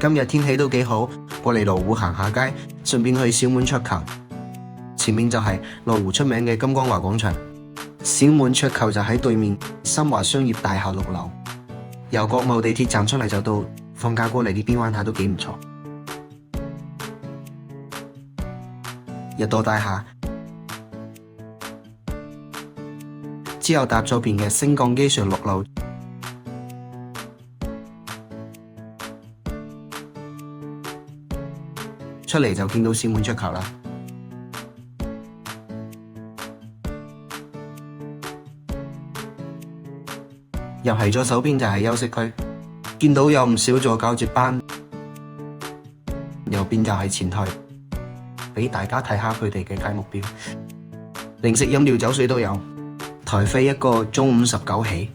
今日天氣都幾好，過嚟羅湖行下街，順便去小滿桌球。前面就係羅湖出名嘅金光華廣場，小滿桌球就喺對面新華商業大廈6樓。由國貿地鐵站出嚟就到，放假過嚟呢邊玩下都幾唔錯。日多大廈之後搭左邊嘅升降機上6樓。出嚟就見到小滿桌球啦，入係左手邊就係休息區，見到有唔少助教接班，右邊就係前台，俾大家睇下佢哋嘅價目表，零食飲料酒水都有，台費一個中午19起。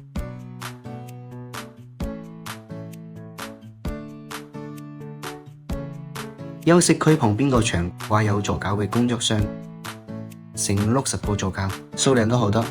休息區旁邊個牆掛有助教嘅工作箱，成60個助教，數量都好多。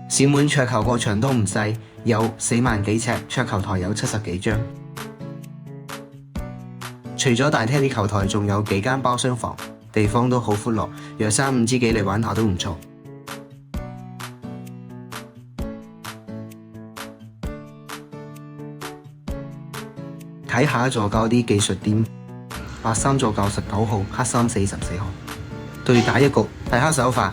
小滿桌球個場都唔細，有4萬幾尺，桌球台有70幾張。除咗大廳啲球台，仲有幾間包廂房，地方都好寬落，約3、5知己嚟玩下都唔錯。睇下助教啲技術點，白衫助教19號，黑衫44號，對打一局，睇下手法。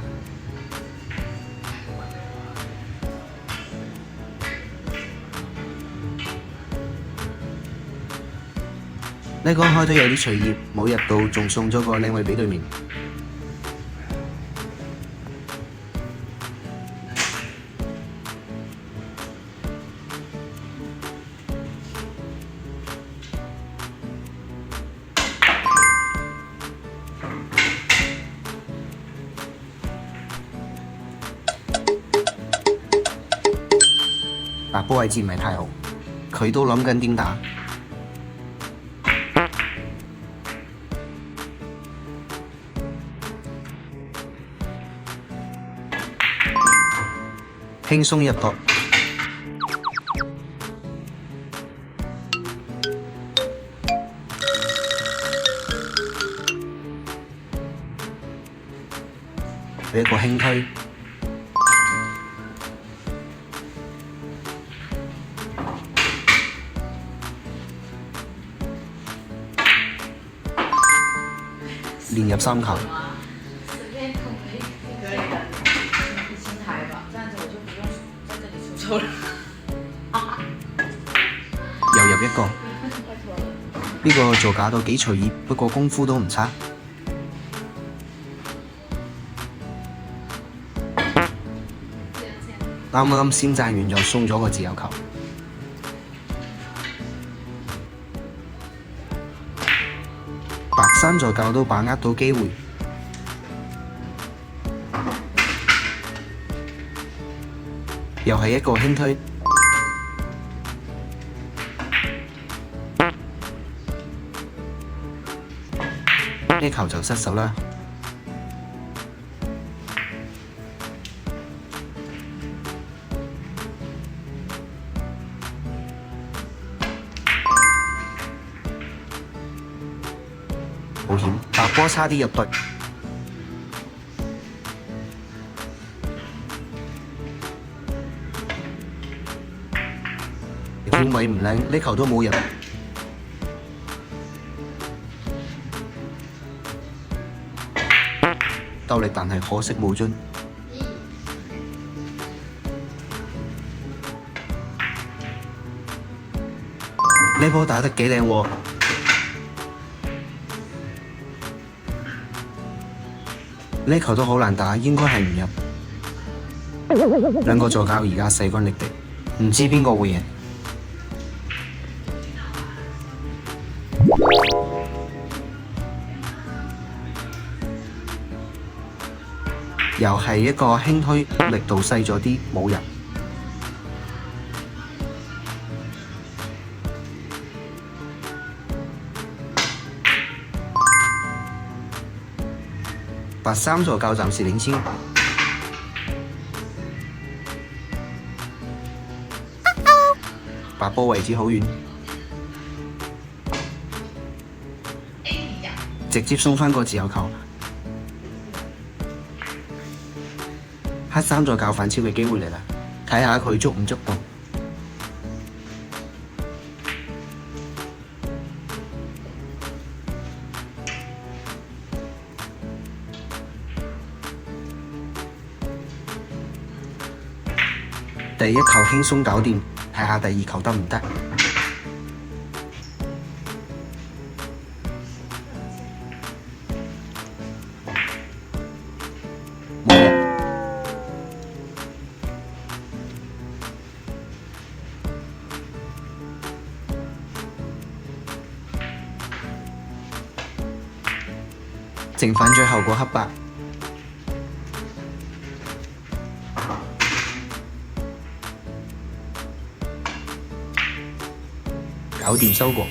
呢個開都有啲隨意，冇入到仲送咗個靚位俾對面。白波位置唔係太好，佢都諗緊點打。輕鬆入局，俾一個輕推，連入3球。又入一個，呢個助教都幾隨意，不過功夫都唔差。啱啱先讚完就送咗個自由球。白衫助教都把握到機會，又係一個輕推。呢球就失手啦。好險，白波差啲入隊。天位唔靚，呢球都冇入。鬥力，但係可惜冇進。呢波打得幾靚喎！呢球都好難打，應該係唔入。兩個助教而家勢均力敵，唔知邊個會贏。又係一個輕推，力度細咗啲，冇人。白三座教暫時領先。白波位置好遠，直接送返個自由球。黑三座教反超嘅機會嚟啦，睇下佢捉唔捉到。第一球輕鬆搞掂，睇下第二球得唔得？冇人。剩返最後個黑白。搞掂收過。